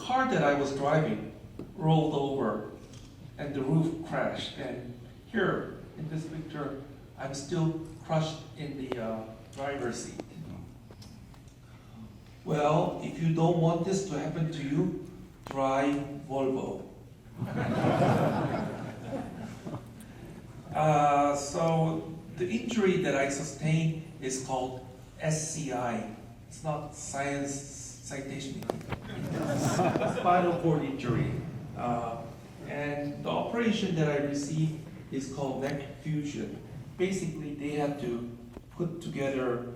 car that I was driving rolled over and the roof crashed. And here in this picture, I'm still crushed in the driver's seat. Well, if you don't want this to happen to you, drive Volvo. So the injury that I sustained is called SCI. It's not science citation. Spinal cord injury. And the operation that I received is called neck fusion. Basically, they had to put together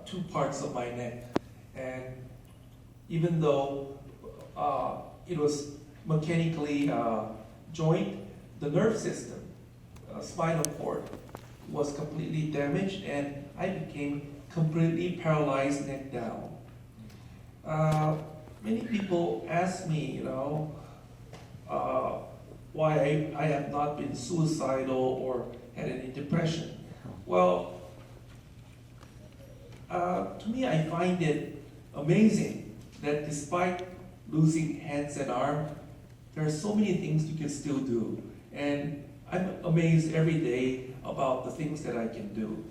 two parts of my neck. And even though it was mechanically joined, the nerve system, spinal cord, was completely damaged, and I became completely paralyzed neck down. Many people ask me, why I have not been suicidal or had any depression. Well, to me, I find it amazing that despite losing hands and arms, there are so many things you can still do. And I'm amazed every day about the things that I can do.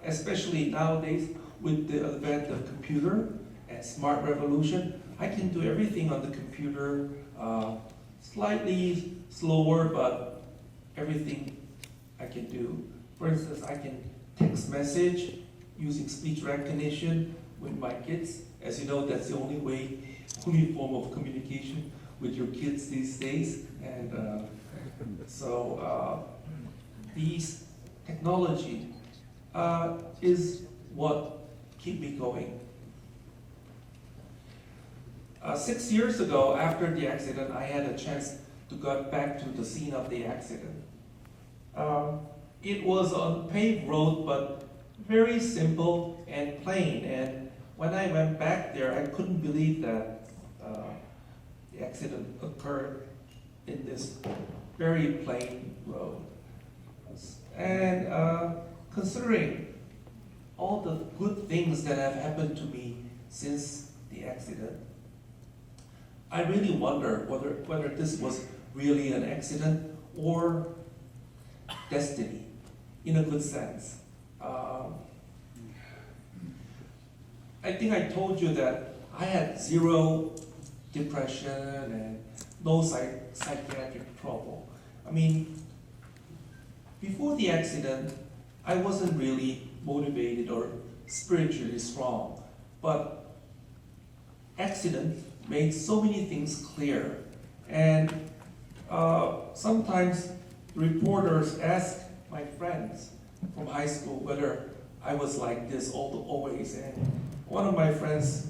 Especially nowadays with the advent of computer and smart revolution, I can do everything on the computer, slightly slower, but everything I can do. For instance, I can text message using speech recognition with my kids. As you know, that's the only form of communication with your kids these days. And so these technology is what keep me going. 6 years ago, after the accident, I had a chance to go back to the scene of the accident. It was on paved road, but very simple and plain. And when I went back there, I couldn't believe that the accident occurred in this very plain road. And considering all the good things that have happened to me since the accident, I really wonder whether this was really an accident or destiny, in a good sense. I think I told you that I had zero depression and no psychiatric trouble. I mean, before the accident, I wasn't really motivated or spiritually strong, but accident made so many things clear. And sometimes reporters ask my friends from high school whether I was like this always. And one of my friends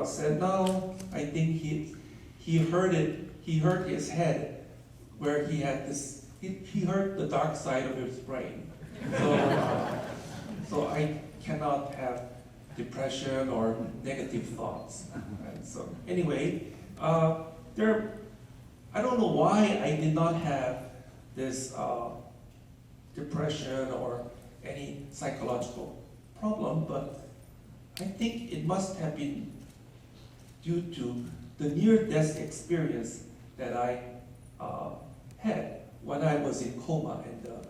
said, no, I think he hurt his head where he had this, he hurt the dark side of his brain. So I cannot have depression or negative thoughts. And so anyway, I don't know why I did not have this depression or any psychological problem, but I think it must have been due to the near-death experience that I had when I was in coma in the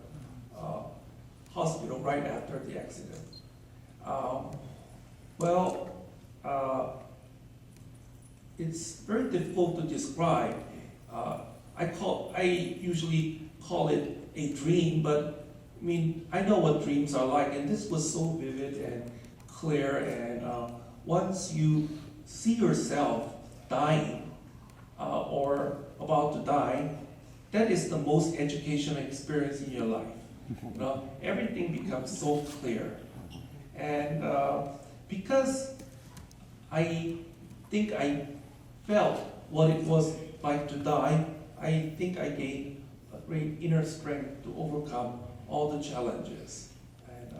hospital right after the accident. It's very difficult to describe. I usually call it a dream, but I mean, I know what dreams are like, and this was so vivid and clear. And once you see yourself dying or about to die, that is the most educational experience in your life. Everything becomes so clear. And because I think I felt what it was like to die, I think I gained a great inner strength to overcome all the challenges. And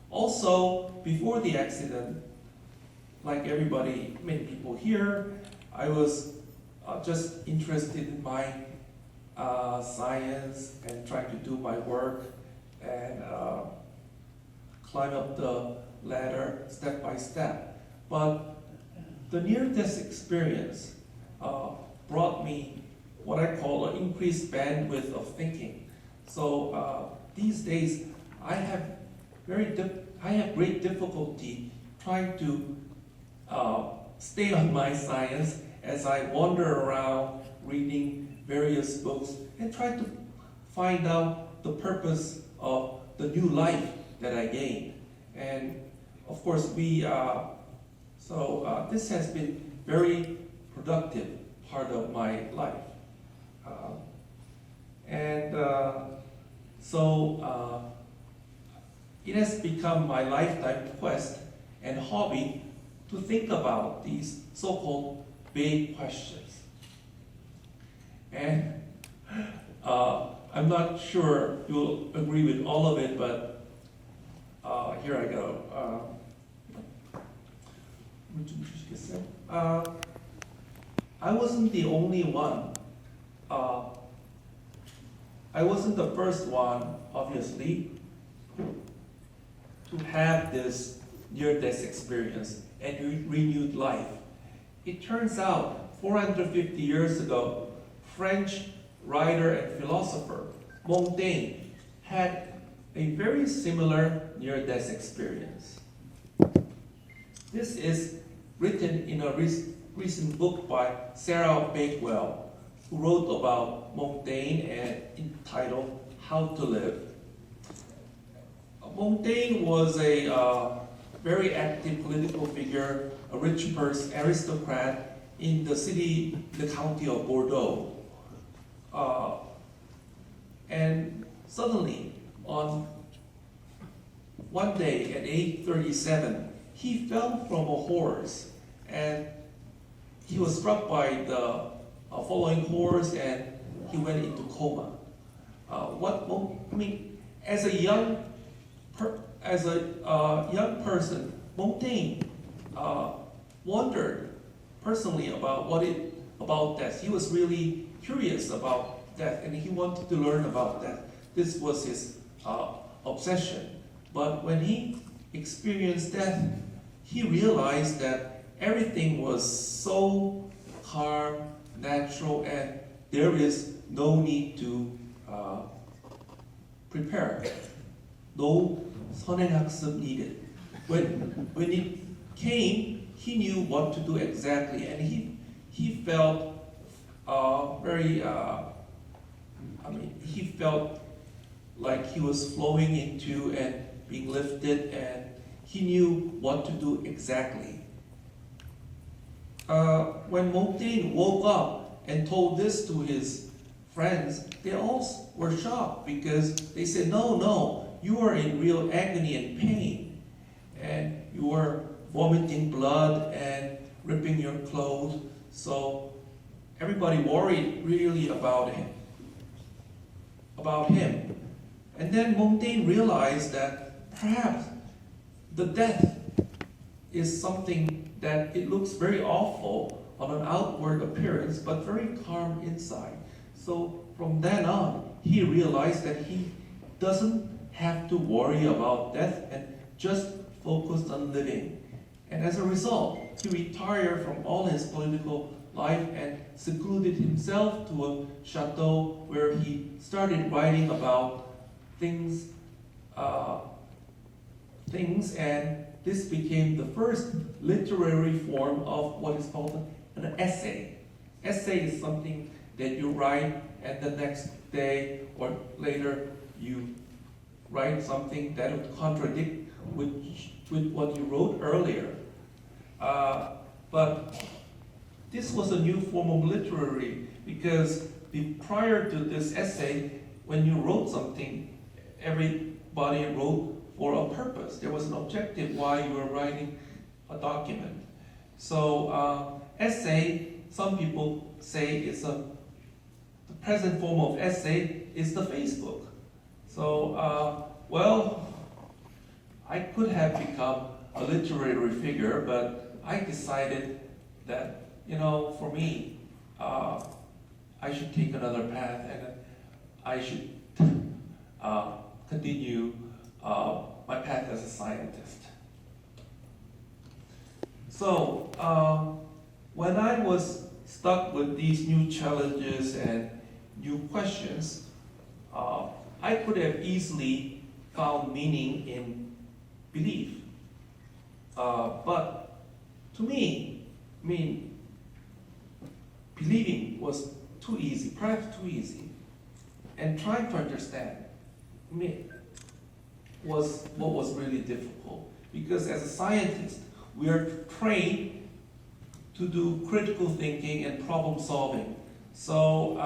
also, before the accident, like everybody, many people here, I was just interested in my science and trying to do my work and climb up the ladder step by step. But the near-death experience brought me what I call an increased bandwidth of thinking. So these days, I have great difficulty trying to stay on my science as I wander around reading various books and try to find out the purpose of the new life that I gained. And of course, this has been very productive part of my life. It has become my lifetime quest and hobby to think about these so-called big questions. And I'm not sure you'll agree with all of it, but here I go. I wasn't the only one. I wasn't the first one, obviously, to have this near-death experience and renewed life. It turns out, 450 years ago, French writer and philosopher Montaigne had a very similar near-death experience. This is written in a recent book by Sarah Bakewell, who wrote about Montaigne and entitled How to Live. Montaigne was a very active political figure, a rich person, aristocrat in the county of Bordeaux. And suddenly, on one day at age 37, he fell from a horse and he was struck by the following horse and he went into coma. As a young person, Montaigne wondered personally about death. He was really curious about death, and he wanted to learn about death. This was his obsession. But when he experienced death, he realized that everything was so calm, natural, and there is no need to prepare. No 선행학습 needed. When it came, he knew what to do exactly, and he felt he felt like he was flowing into and being lifted, and he knew what to do exactly. When Montaigne woke up and told this to his friends, they all were shocked because they said, no, you are in real agony and pain, and you are vomiting blood and ripping your clothes. So everybody worried really about him. And then Montaigne realized that perhaps the death is something that it looks very awful on an outward appearance, but very calm inside. So from then on, he realized that he doesn't have to worry about death and just focus on living. And as a result, he retired from all his political life and secluded himself to a chateau where he started writing about things, and this became the first literary form of what is called an essay. Essay is something that you write and the next day or later you write something that would contradict with what you wrote earlier. But this was a new form of literary because prior to this essay, when you wrote something, everybody wrote for a purpose. There was an objective why you were writing a document. So essay, some people say the present form of essay is the Facebook. So, I could have become a literary figure, but I decided that, for me, I should take another path and I should continue my path as a scientist. So when I was stuck with these new challenges and new questions, I could have easily found meaning in belief. But to me, believing was too easy, perhaps too easy. And trying to understand was what was really difficult. Because as a scientist, we are trained to do critical thinking and problem solving. So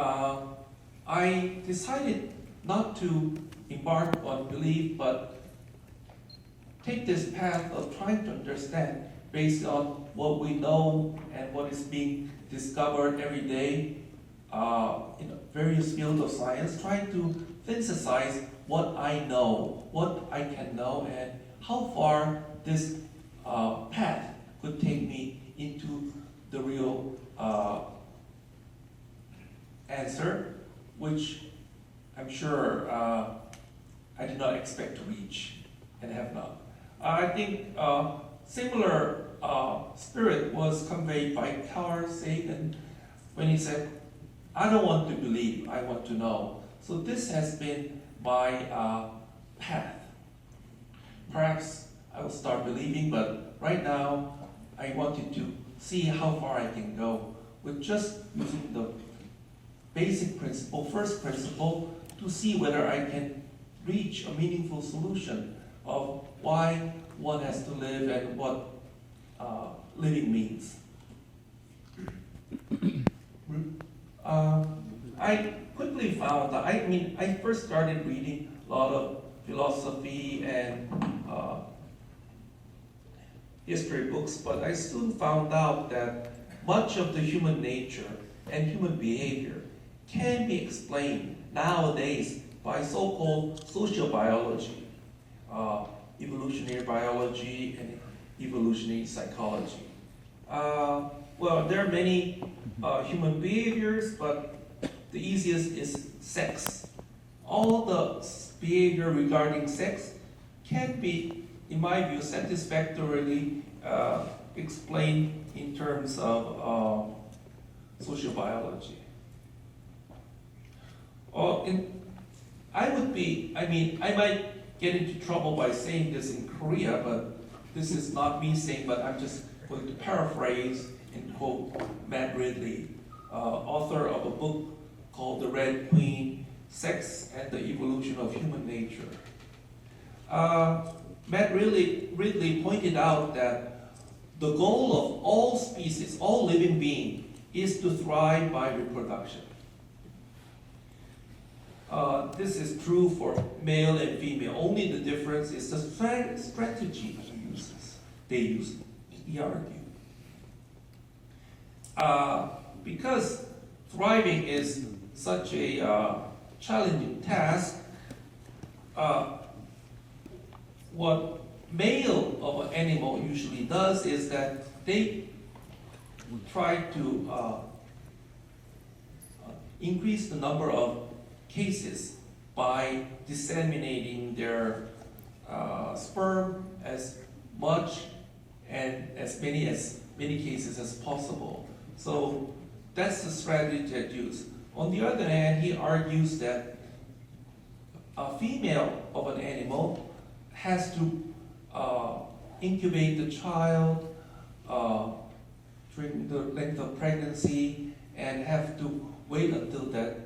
I decided not to embark on belief, but take this path of trying to understand based on what we know and what is being discovered every day in various fields of science, trying to synthesize what I know, what I can know, and how far this path could take me into the real answer, which I'm sure I did not expect to reach and have not. I think similar spirit was conveyed by Carl Sagan when he said, I don't want to believe, I want to know. So this has been my path. Perhaps I will start believing, but right now I wanted to see how far I can go with just using the basic principle, first principle, to see whether I can reach a meaningful solution of why one has to live and what living means. I quickly found that, I first started reading a lot of philosophy and history books, but I soon found out that much of the human nature and human behavior can be explained nowadays by so-called social biology, evolutionary biology, and evolutionary psychology. Well, there are many human behaviors, but the easiest is sex. All the behavior regarding sex can be, in my view, satisfactorily explained in terms of social biology. I might get into trouble by saying this in Korea, but this is not me saying, but I'm just going to paraphrase and quote Matt Ridley, author of a book called The Red Queen, Sex and the Evolution of Human Nature. Matt Ridley pointed out that the goal of all species, all living beings, is to thrive by reproduction. This is true for male and female. Only the difference is the strategy they use, he argued. Because thriving is such a challenging task, what male of an animal usually does is that they try to increase the number of cases by disseminating their sperm as much and as many cases as possible. So that's the strategy that used. On the other hand, he argues that a female of an animal has to incubate the child during the length of pregnancy and have to wait until that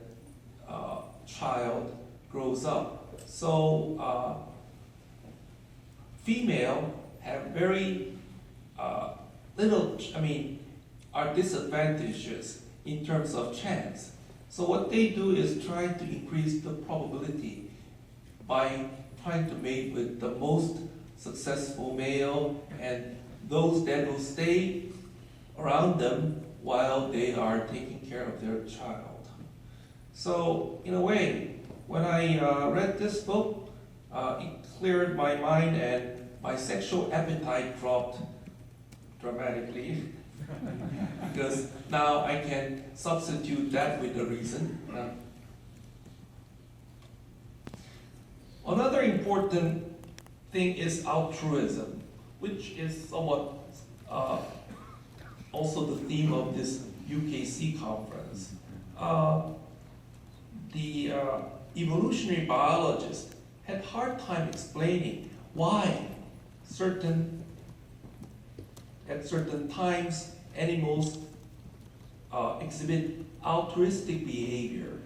child grows up. So female have very little, are disadvantages in terms of chance. So what they do is try to increase the probability by trying to mate with the most successful male and those that will stay around them while they are taking care of their child. So in a way, when I read this book, it cleared my mind and my sexual appetite dropped dramatically because now I can substitute that with the reason. Another important thing is altruism, which is somewhat also the theme of this UKC conference. The evolutionary biologists had hard time explaining why at certain times animals exhibit altruistic behavior.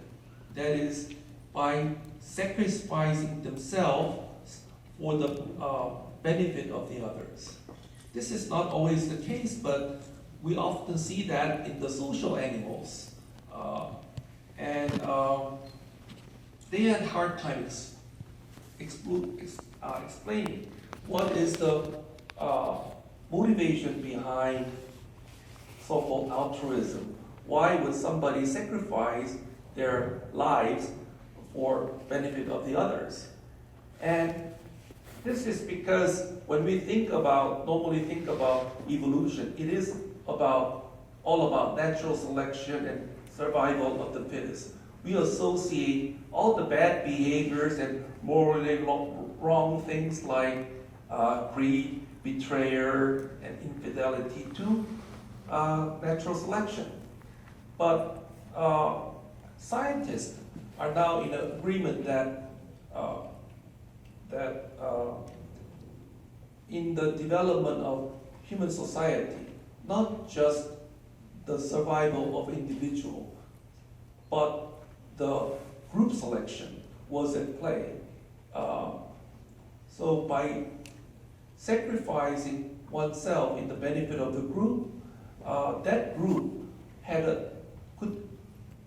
That is, by sacrificing themselves for the benefit of the others. This is not always the case, but we often see that in the social animals. They had a hard time explaining what is the motivation behind so-called altruism. Why would somebody sacrifice their lives for benefit of the others? And this is because when we normally think about evolution, it is all about natural selection and survival of the fittest. We associate all the bad behaviors and morally wrong things like greed, betrayal, and infidelity to natural selection. But scientists are now in agreement that in the development of human society, not just the survival of individual, but the group selection was at play. So by sacrificing oneself in the benefit of the group, that group had an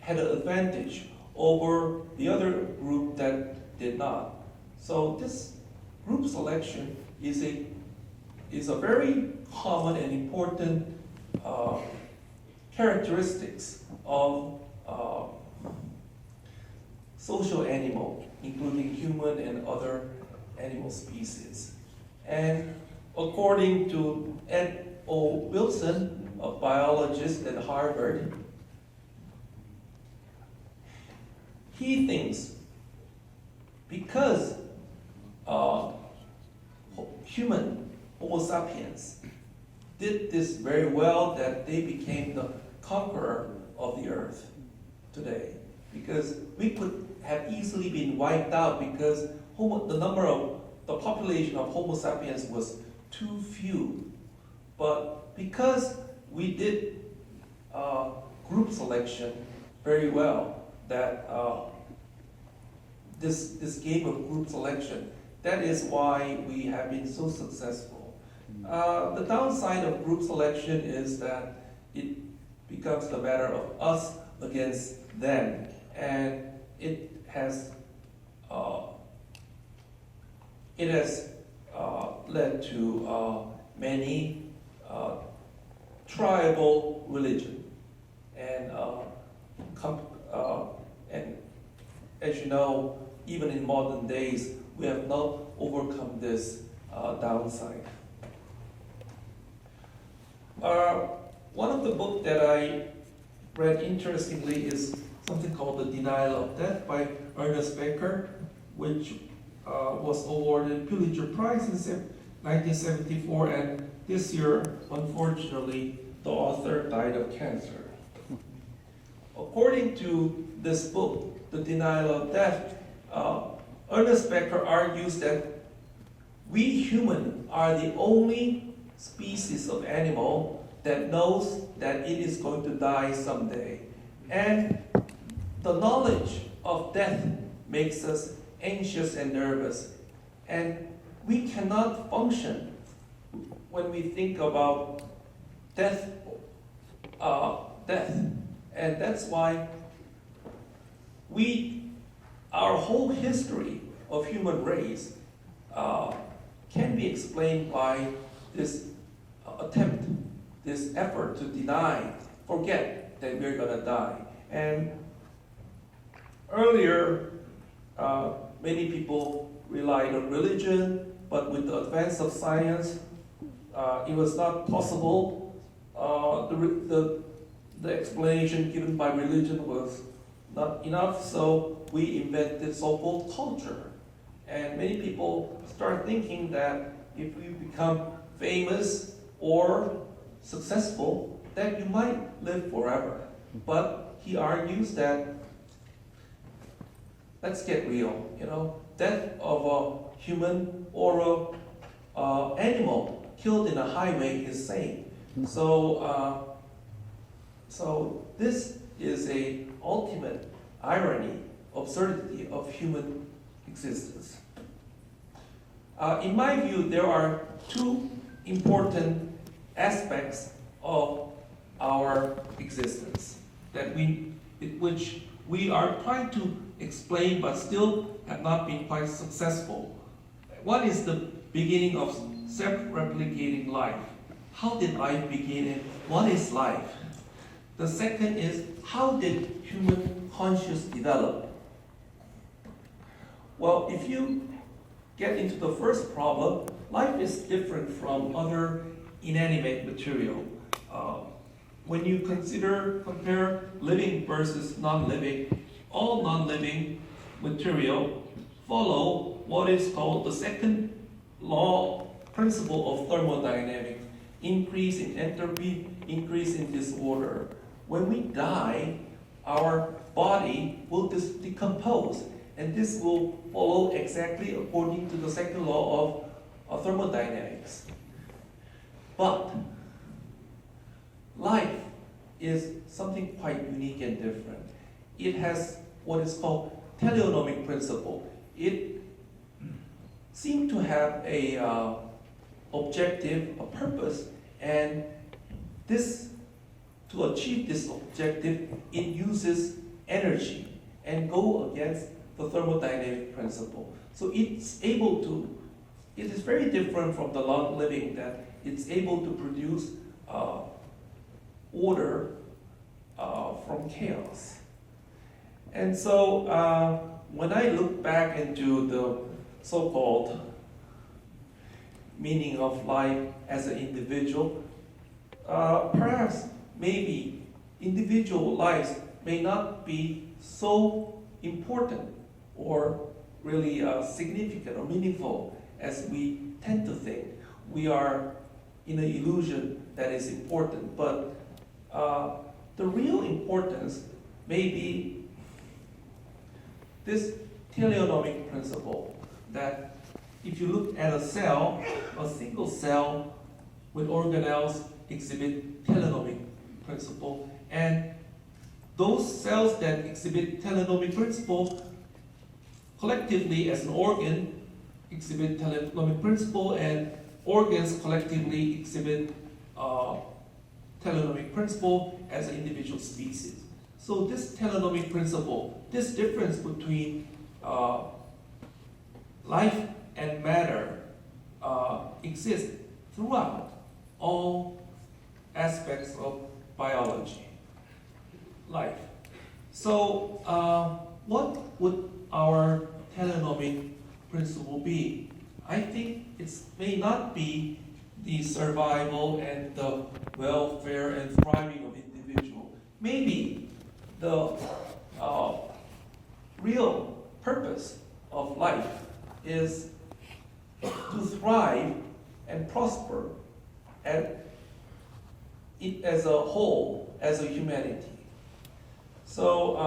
advantage over the other group that did not. So this group selection is a very common and important characteristics of social animal, including human and other animal species. And according to Ed O. Wilson, a biologist at Harvard, he thinks because human Homo sapiens did this very well that they became the conqueror of the earth today. Because we could have easily been wiped out because the population of Homo sapiens was too few. But because we did group selection very well, that this game of group selection, that is why we have been so successful. The downside of group selection is that it becomes the matter of us against them, and it has led to many tribal religion, and as you know, even in modern days, we have not overcome this downside. One of the books that I read interestingly is something called The Denial of Death by Ernest Becker, which was awarded Pulitzer Prize in 1974, and this year, unfortunately, the author died of cancer. According to this book, The Denial of Death, Ernest Becker argues that we humans are the only species of animal that knows that it is going to die someday. And the knowledge of death makes us anxious and nervous. And we cannot function when we think about death. And that's why our whole history of human race can be explained by this attempt, this effort to forget that we're going to die. And earlier, many people relied on religion, but with the advance of science, it was not possible the explanation given by religion was not enough, so we invented so-called culture. And many people start thinking that if you become famous or successful, that you might live forever. But he argues that, let's get real, death of a human or a animal killed in a highway is same. So this is a ultimate irony, absurdity of human existence. In my view, there are two important aspects of our existence which we are trying to explain but still have not been quite successful. One is the beginning of self-replicating life. How did life begin and what is life? The second is, how did human consciousness develop? Well, if you get into the first problem, life is different from other inanimate material. When you compare living versus non-living, all non-living material follow what is called the second law principle of thermodynamics: increase in entropy, increase in disorder. When we die, our body will decompose, and this will follow exactly according to the second law of thermodynamics. But life is something quite unique and different. It has what is called teleonomic principle. It seems to have a objective, a purpose, and to achieve this objective, it uses energy and go against the thermodynamic principle. So it is very different from the non-living, that it's able to produce order from chaos. And so when I look back into the so-called meaning of life as an individual, perhaps maybe individual lives may not be so important or really significant or meaningful as we tend to think. We are in an illusion that is important, but the real importance may be this teleonomic principle, that if you look at a cell, a single cell with organelles exhibit teleonomic principle, and those cells that exhibit teleonomic principle collectively as an organ exhibit teleonomic principle, and organs collectively exhibit teleonomic principle as an individual species. So this teleonomic principle, this difference between life and matter exists throughout all aspects of biology, life. So what would our teleonomic principle be? I think it may not be the survival and the welfare and thriving of individual. Maybe the real purpose of life is to thrive and prosper as a whole, as a humanity. So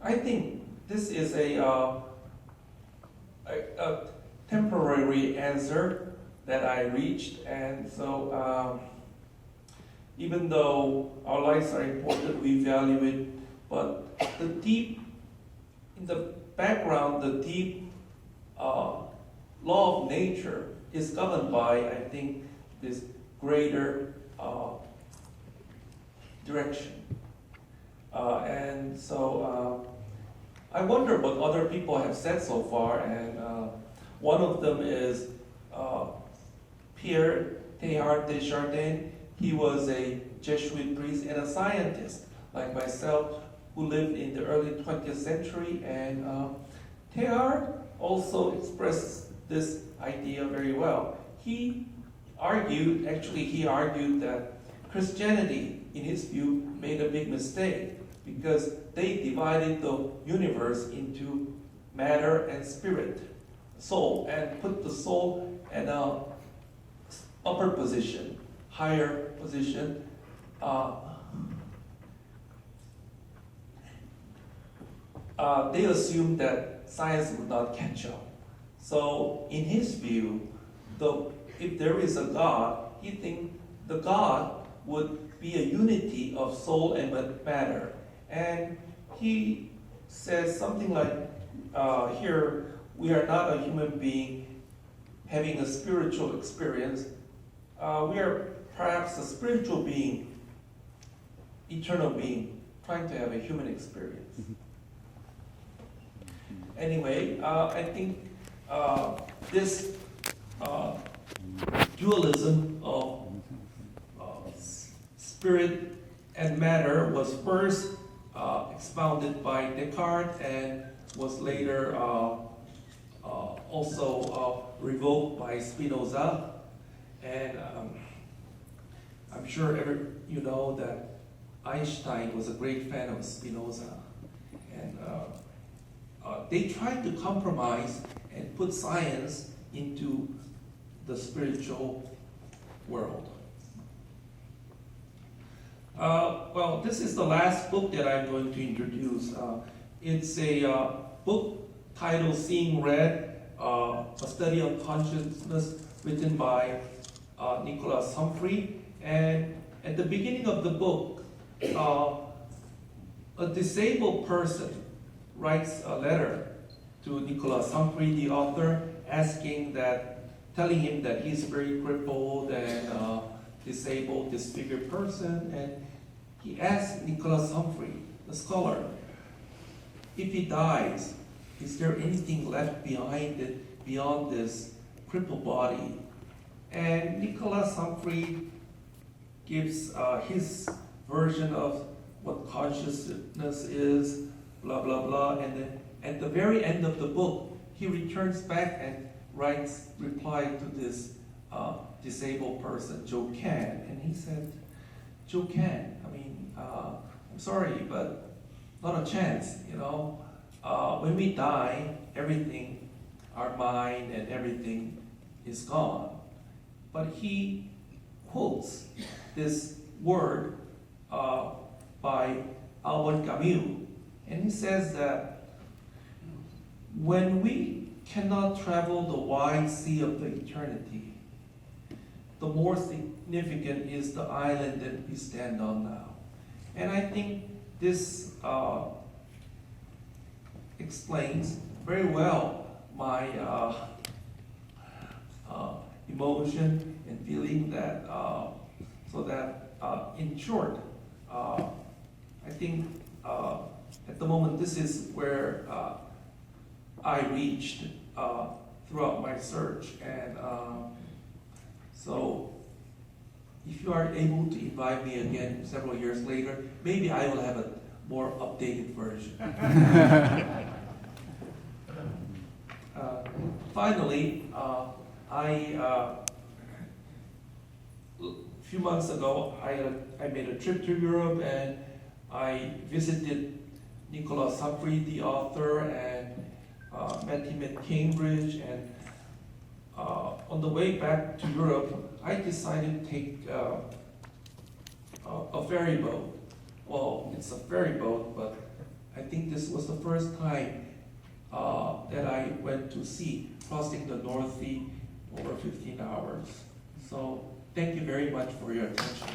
I think this is a temporary answer that I reached, and so even though our lives are important, we value it, but in the background, the deep law of nature is governed by, I think, this greater direction. And so I wonder what other people have said so far, and one of them is Pierre Teilhard de Chardin. He was a Jesuit priest and a scientist like myself who lived in the early 20th century, and Teilhard also expressed this idea very well. He he argued that Christianity, in his view, made a big mistake because they divided the universe into matter and spirit, soul, and put the soul in a upper position, higher position. They assumed that science would not catch up. So, in his view, if there is a God, he thinks the God would be a unity of soul and matter. And he says something like, here, we are not a human being having a spiritual experience. We are perhaps a spiritual being, eternal being, trying to have a human experience. Anyway, I think this dualism of spirit and matter was first expounded by Descartes and was later also revoked by Spinoza. And I'm sure you know that Einstein was a great fan of Spinoza. And they tried to compromise and put science into the spiritual world. Well, this is the last book that I'm going to introduce. It's a book titled Seeing Red, a study of consciousness, written by Nicholas Humphrey. And at the beginning of the book, a disabled person writes a letter to Nicholas Humphrey, the author, telling him that he's very crippled and disabled, disfigured person, and he asks Nicholas Humphrey, the scholar, if he dies, is there anything left beyond this crippled body? And Nicholas Humphrey gives his version of what consciousness is, blah, blah, blah, and then at the very end of the book, he returns back and reply to this disabled person, Joe Can, and he said, Joe Can, I'm sorry, but not a chance, when we die, everything, our mind and everything is gone. But he quotes this word by Albert Camus, and he says that when we cannot travel the wide sea of the eternity, the more significant is the island that we stand on now. And I think this explains very well my emotion and feeling that, in short, I think at the moment this is where I reached throughout my search. And so if you are able to invite me again several years later, maybe I will have a more updated version. Finally, a few months ago, I made a trip to Europe and I visited Nicholas Humphrey, the author, and met him at Cambridge. And on the way back to Europe, I decided to take a ferry boat. Well, it's a ferry boat, but I think this was the first time that I went to sea, crossing the North Sea over 15 hours. So thank you very much for your attention.